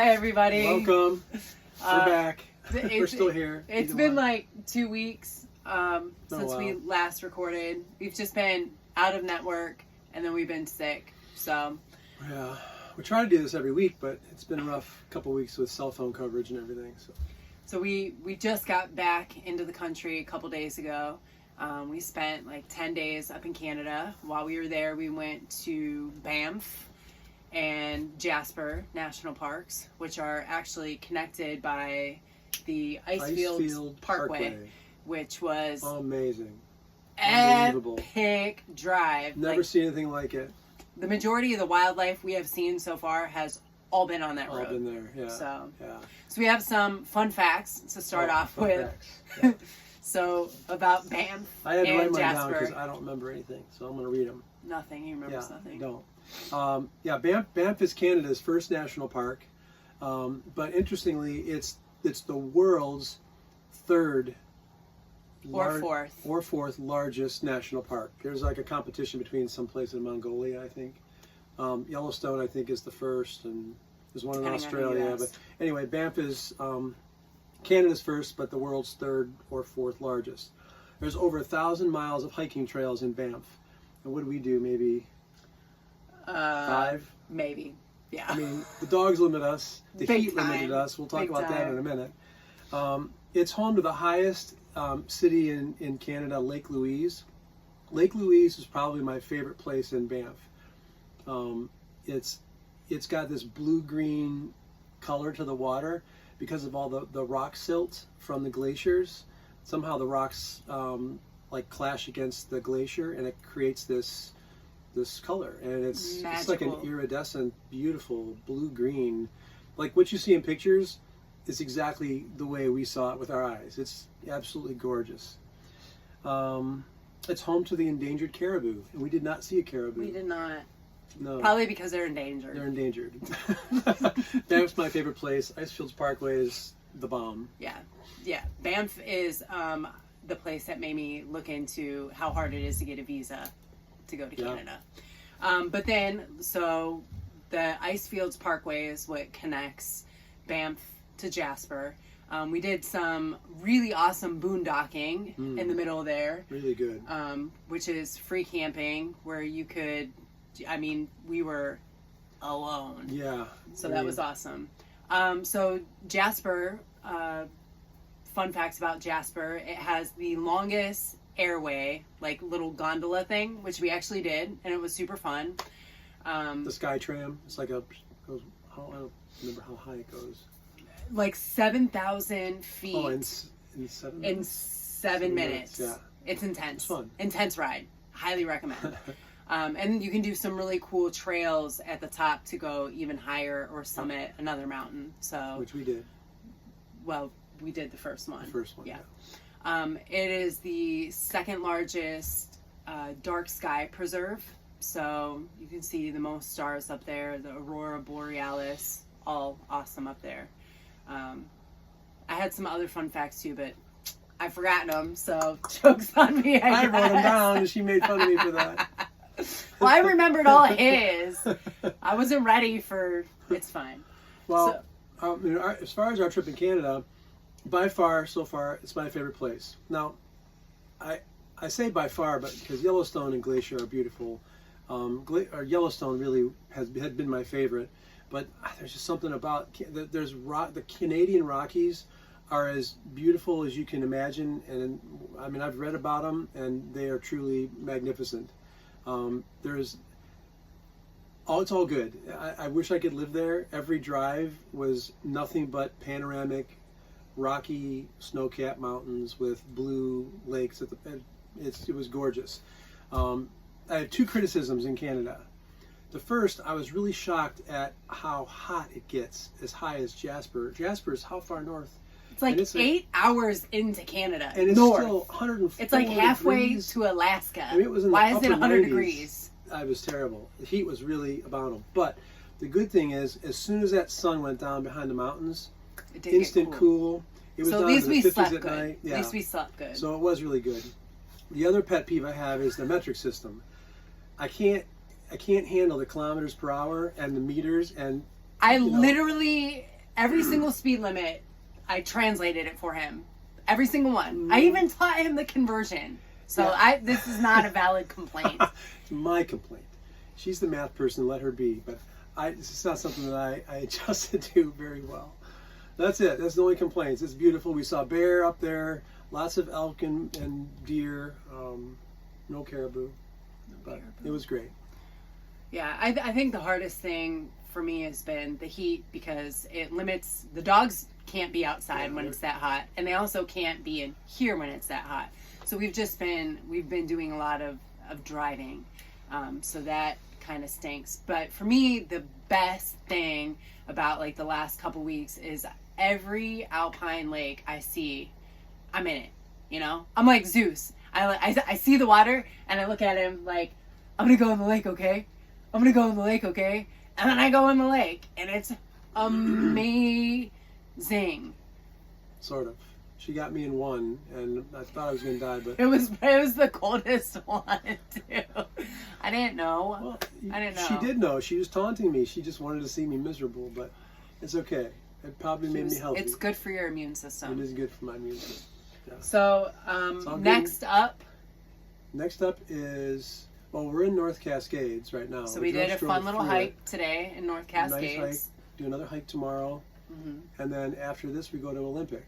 Hi, everybody. Welcome. We're back. We're still here. It's been like 2 weeks since we last recorded. We've just been out of network, and then we've been sick. So yeah, we try to do this every week, but it's been a rough couple weeks with cell phone coverage and everything. So we just got back into the country a couple days ago. We spent like 10 days up in Canada. While we were there, we went to Banff and Jasper National Parks, which are actually connected by the Icefield Parkway, which was amazing. Epic drive. Never seen anything like it. The majority of the wildlife we have seen so far has all been on that road. All been there, yeah. So we have some fun facts to start off with. Yeah. So about Banff I had to write and mine down Jasper. because I don't remember anything, so I'm going to read them. Nothing. He remembers nothing. Don't. Banff is Canada's first national park, but interestingly, it's the world's third or fourth largest national park. There's like a competition between some place in Mongolia, I think. Yellowstone, I think, is the first, and there's one in Australia. But anyway, Banff is Canada's first, but the world's third or fourth largest. There's over 1,000 miles of hiking trails in Banff. And what do we do? Maybe 5? Maybe. Yeah. I mean, the dogs limit us. The heat limited us. We'll talk about that in a minute. It's home to the highest city in Canada, Lake Louise. Lake Louise is probably my favorite place in Banff. It's got this blue-green color to the water because of all the rock silt from the glaciers. Somehow the rocks like clash against the glacier, and it creates this color, and it's like an iridescent, beautiful blue-green. Like what you see in pictures is exactly the way we saw it with our eyes. It's absolutely gorgeous. It's home to the endangered caribou, and we did not see a caribou. We did not. No. Probably because they're endangered. They're endangered. Banff's my favorite place. Icefields Parkway is the bomb. Yeah. Banff is the place that made me look into how hard it is to get a visa to go to Canada. But then, so the Icefields Parkway is what connects Banff to Jasper. We did some really awesome boondocking in the middle there. Really good. Which is free camping where you could, we were alone. Yeah. So that was awesome. So Jasper, fun facts about Jasper, it has the longest airway, like little gondola thing, which we actually did, and it was super fun. The Sky Tram, it's like I don't remember how high it goes. Like 7,000 feet. Oh, in 7 minutes. Yeah. It's intense. It's fun. Intense ride. Highly recommend. And you can do some really cool trails at the top to go even higher or summit another mountain. So, which we did. Well, we did the first one. The first one, yeah. It is the second largest dark sky preserve. So you can see the most stars up there, the Aurora Borealis, all awesome up there. I had some other fun facts too, but I've forgotten them, so joke's on me, I wrote them down, and she made fun of me for that. Well, I remembered all his. I wasn't ready for. It's fine. Well, as far as our trip in Canada, by far, so far, it's my favorite place. Now, I say by far, but because Yellowstone and Glacier are beautiful. Yellowstone really had been my favorite, but there's just something about the Canadian Rockies are as beautiful as you can imagine, and I've read about them, and they are truly magnificent. It's all good. I wish I could live there. Every drive was nothing but panoramic, rocky, snow-capped mountains with blue lakes. It was gorgeous. I have 2 criticisms in Canada. The first, I was really shocked at how hot it gets, as high as Jasper. Jasper is how far north? It's like 8 hours into Canada. And it's north. still 104 It's like halfway degrees. To Alaska. It was in Why the is it 100 degrees? It was terrible. The heat was really abominable. But the good thing is, as soon as that sun went down behind the mountains, instant cool. It was so at down least to the we 50s slept at good. night. Yeah. At least we slept good. So it was really good. The other pet peeve I have is the metric system. I can't handle the kilometers per hour and the meters, and I literally, every single speed limit, I translated it for him. Every single one. I even taught him the conversion. So this is not a valid complaint. It's my complaint. She's the math person, let her be. But this is not something that I adjusted to very well. That's it. That's the only complaints. It's beautiful. We saw bear up there, lots of elk and deer, no caribou. But it was great. Yeah, I think the hardest thing for me has been the heat, because it limits, the dogs can't be outside when it's that hot, and they also can't be in here when it's that hot. So we've been doing a lot of driving, so that kind of stinks. But for me, the best thing about like the last couple weeks is every alpine lake I see, I'm in it. You know, I'm like Zeus. I see the water and I look at him like, I'm gonna go in the lake, okay? I'm gonna go in the lake, okay? And then I go in the lake, and it's amazing. Sort of. She got me in one, and I thought I was going to die, but... It was the coldest one, too. I didn't know. Well, I didn't know. She did know. She was taunting me. She just wanted to see me miserable, but it's okay. It probably made me healthy. It's good for your immune system. It is good for my immune system. Yeah. So, next up is... Well, we're in North Cascades right now. So we did a fun little hike today in North Cascades. Nice hike. Do another hike tomorrow. Mm-hmm. And then after this, we go to Olympic.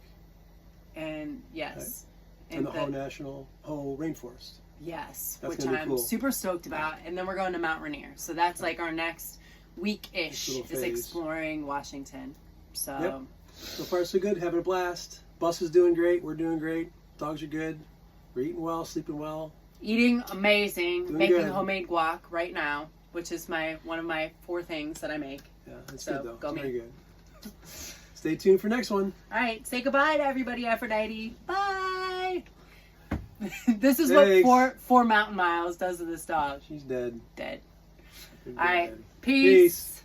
And yes. Right. And the Hoh Rainforest. Yes, That's which I'm cool. super stoked about. And then we're going to Mount Rainier. So that's like our next week-ish is exploring Washington. So yep. So far so good. Having a blast. Bus is doing great. We're doing great. Dogs are good. We're eating well, sleeping well. Eating amazing. Doing making good. Homemade guac right now, which is one of my 4 things that I make. Yeah, that's So, good though. go It's me. very good. Stay tuned for next one. All right, say goodbye to everybody, Aphrodite. Bye. This is Thanks. what 4 mountain miles does to this dog. She's dead. Dead. Good All right, dead. peace.